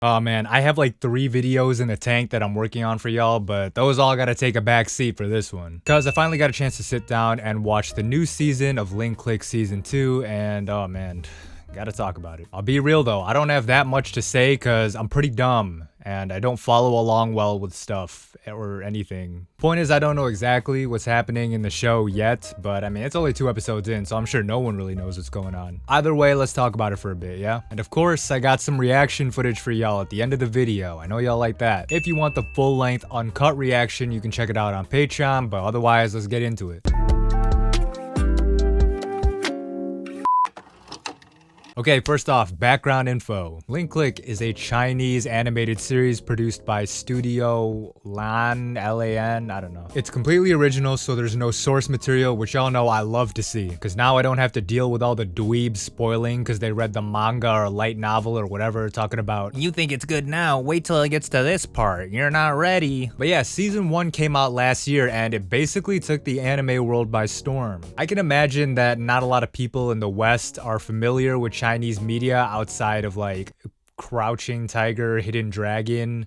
Oh man, I have like 3 videos in the tank that I'm working on for y'all, but those all gotta take a back seat for this one. Cause I finally got a chance to sit down and watch the new season of Ling Season 2, and oh man, gotta talk about it. I'll be real though, I don't have that much to say cause I'm pretty dumb and I don't follow along well with stuff or anything. Point is, I don't know exactly what's happening in the show yet, but I mean, it's only 2 episodes in, so I'm sure no one really knows what's going on. Either way, let's talk about it for a bit, yeah? And of course, I got some reaction footage for y'all at the end of the video. I know y'all like that. If you want the full-length, uncut reaction, you can check it out on Patreon, but otherwise, let's get into it. Okay, first off, background info. Ling is a Chinese animated series produced by Studio Lan, L-A-N, I don't know. It's completely original, so there's no source material, which y'all know I love to see, because now I don't have to deal with all the dweebs spoiling because they read the manga or light novel or whatever talking about, you think it's good now, wait till it gets to this part, you're not ready. But yeah, season 1 came out last year and it basically took the anime world by storm. I can imagine that not a lot of people in the West are familiar with Chinese media outside of like Crouching Tiger, Hidden Dragon,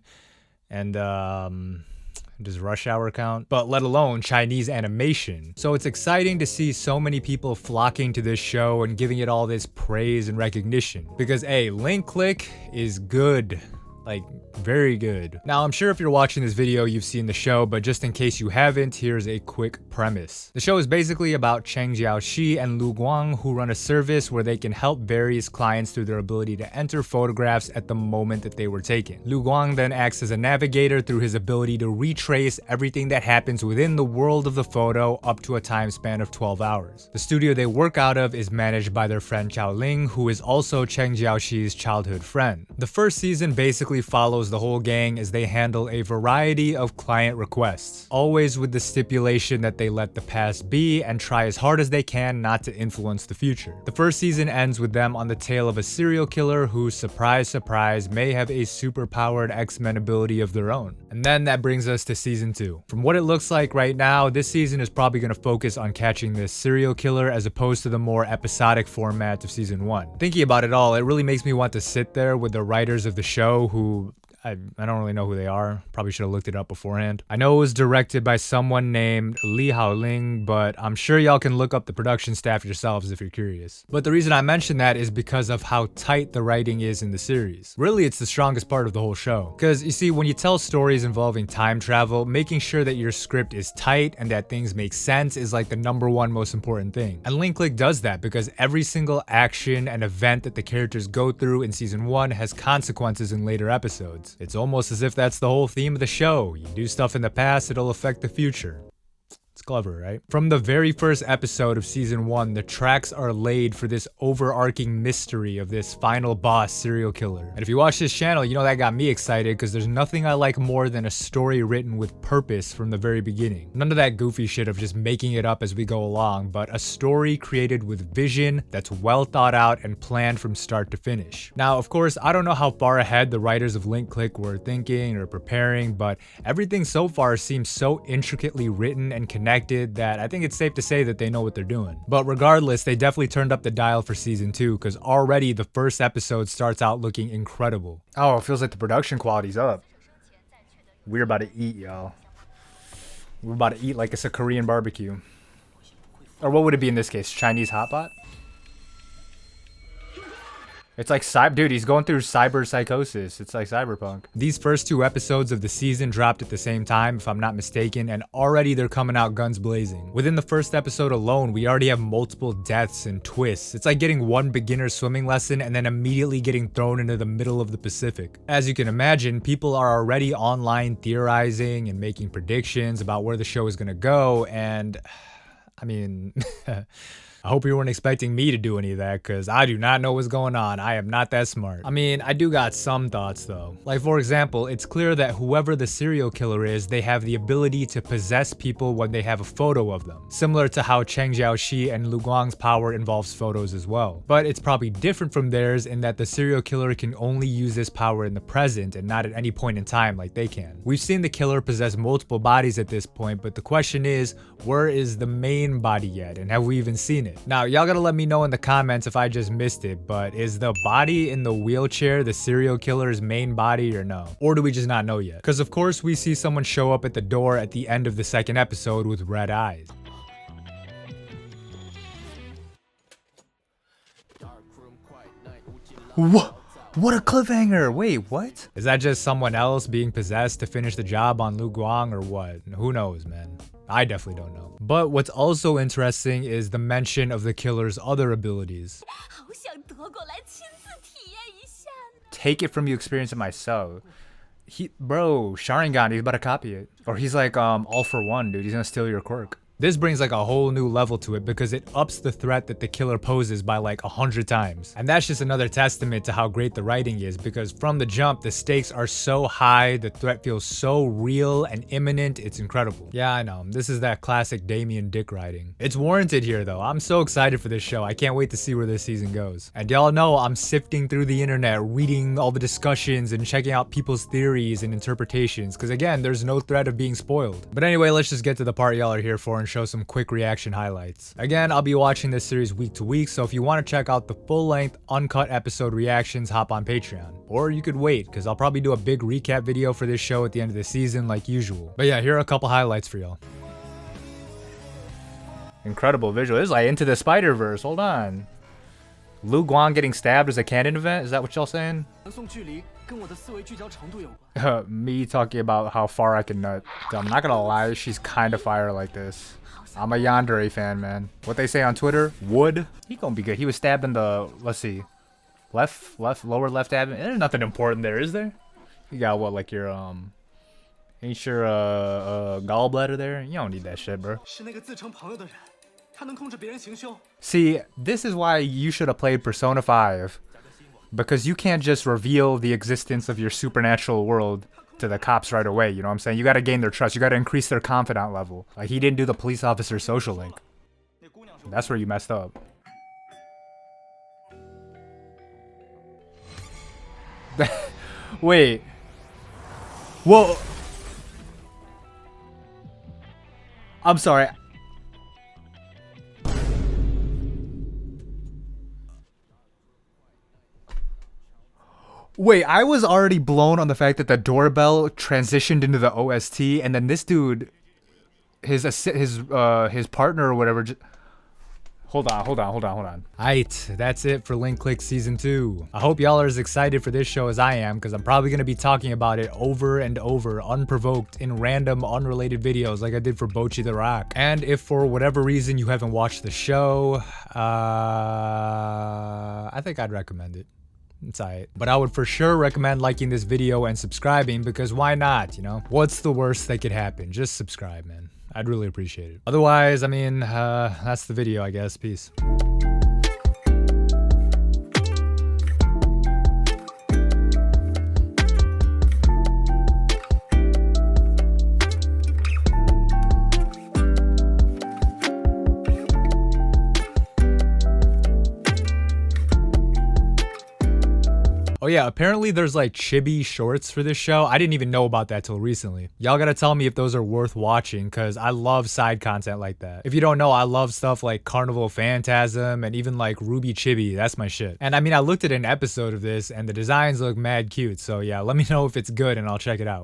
and does Rush Hour count? But let alone Chinese animation. So it's exciting to see so many people flocking to this show and giving it all this praise and recognition. Because hey, Ling is good. Like, very good. Now, I'm sure if you're watching this video, you've seen the show, but just in case you haven't, here's a quick premise. The show is basically about Cheng Jiaoxi and Lu Guang, who run a service where they can help various clients through their ability to enter photographs at the moment that they were taken. Lu Guang then acts as a navigator through his ability to retrace everything that happens within the world of the photo up to a time span of 12 hours. The studio they work out of is managed by their friend Ling, who is also Cheng Jiaoxi's childhood friend. The first season basically follows the whole gang as they handle a variety of client requests, always with the stipulation that they let the past be and try as hard as they can not to influence the future. The first season ends with them on the tail of a serial killer who, surprise surprise, may have a superpowered X-Men ability of their own. And then that brings us to season 2. From what it looks like right now, this season is probably going to focus on catching this serial killer as opposed to the more episodic format of season 1. Thinking about it all, it really makes me want to sit there with the writers of the show who I don't really know who they are. Probably should have looked it up beforehand. I know it was directed by someone named Ling, but I'm sure y'all can look up the production staff yourselves if you're curious. But the reason I mention that is because of how tight the writing is in the series. Really, it's the strongest part of the whole show. Because you see, when you tell stories involving time travel, making sure that your script is tight and that things make sense is like the #1 most important thing. And Ling does that because every single action and event that the characters go through in season 1 has consequences in later episodes. It's almost as if that's the whole theme of the show. You do stuff in the past, it'll affect the future. It's clever, right? From the very first episode of season 1, the tracks are laid for this overarching mystery of this final boss serial killer. And if you watch this channel, you know that got me excited because there's nothing I like more than a story written with purpose from the very beginning. None of that goofy shit of just making it up as we go along, but a story created with vision that's well thought out and planned from start to finish. Now, of course, I don't know how far ahead the writers of Ling were thinking or preparing, but everything so far seems so intricately written and connected that I think it's safe to say that they know what they're doing. But regardless, they definitely turned up the dial for season 2 because already the first episode starts out looking incredible. Oh, it feels like the production quality's up. We're about to eat, y'all. We're about to eat like it's a Korean barbecue. Or what would it be in this case? Chinese hot pot? It's like dude, he's going through cyber psychosis. It's like cyberpunk. These first 2 episodes of the season dropped at the same time, if I'm not mistaken, and already they're coming out guns blazing. Within the first episode alone, we already have multiple deaths and twists. It's like getting one beginner swimming lesson and then immediately getting thrown into the middle of the Pacific. As you can imagine, people are already online theorizing and making predictions about where the show is gonna go, and I mean, I hope you weren't expecting me to do any of that because I do not know what's going on. I am not that smart. I mean, I do got some thoughts though. Like for example, it's clear that whoever the serial killer is, they have the ability to possess people when they have a photo of them. Similar to how Cheng Jiaoxi and Lu Guang's power involves photos as well. But it's probably different from theirs in that the serial killer can only use this power in the present and not at any point in time like they can. We've seen the killer possess multiple bodies at this point, but the question is, where is the main body yet? And have we even seen it? it. Now, y'all gotta let me know in the comments if I just missed it, but is the body in the wheelchair the serial killer's main body or no? Or do we just not know yet? Because of course we see someone show up at the door at the end of the second episode with red eyes. What a cliffhanger! Wait, what? Is that just someone else being possessed to finish the job on Lu Guang or what? Who knows, man? I definitely don't know. But what's also interesting is the mention of the killer's other abilities. Take it from you, experience it myself. Bro, Sharingan, he's about to copy it. Or he's like, all for one, dude. He's gonna steal your quirk. This brings like a whole new level to it because it ups the threat that the killer poses by like 100 times. And that's just another testament to how great the writing is, because from the jump, the stakes are so high, the threat feels so real and imminent, it's incredible. Yeah, I know, this is that classic Damian dick writing. It's warranted here though. I'm so excited for this show. I can't wait to see where this season goes. And y'all know I'm sifting through the internet, reading all the discussions and checking out people's theories and interpretations, because again, there's no threat of being spoiled. But anyway, let's just get to the part y'all are here for and show some quick reaction highlights. Again, I'll be watching this series week to week, so if you want to check out the full-length, uncut episode reactions, hop on Patreon. Or you could wait, because I'll probably do a big recap video for this show at the end of the season like usual. But yeah, here are a couple highlights for y'all. Incredible visual. This is like Into the Spider-Verse. Hold on. Lu Guang getting stabbed as a canon event? Is that what y'all saying? Me talking about how far I can nut. I'm not gonna lie, she's kind of fire like this. I'm a Yandere fan, man. What they say on Twitter? Wood? He gonna be good. He was stabbed in the, let's see, lower left abdomen. There's nothing important there, is there? You got what, like your, ain't your, gallbladder there? You don't need that shit, bro. See, this is why you should have played Persona 5. Because you can't just reveal the existence of your supernatural world to the cops right away, you know what I'm saying? You gotta gain their trust, you gotta increase their confidant level. Like, he didn't do the police officer's social link. That's where you messed up. Wait. Whoa. I'm sorry. Wait, I was already blown on the fact that the doorbell transitioned into the OST, and then this dude, his partner or whatever. Hold on. Aight, that's it for Ling Click Season 2. I hope y'all are as excited for this show as I am, because I'm probably going to be talking about it over and over, unprovoked, in random, unrelated videos like I did for Bocchi the Rock. And if for whatever reason you haven't watched the show, I think I'd recommend it. It's alright. But I would for sure recommend liking this video and subscribing, because why not, you know? What's the worst that could happen? Just subscribe, man. I'd really appreciate it. Otherwise, I mean, that's the video, I guess. Peace. Oh yeah, apparently there's like chibi shorts for this show. I didn't even know about that till recently. Y'all gotta tell me if those are worth watching, because I love side content like that. If you don't know, I love stuff like Carnival Phantasm and even like Ruby Chibi. That's my shit. And I mean, I looked at an episode of this and the designs look mad cute. So yeah, let me know if it's good and I'll check it out.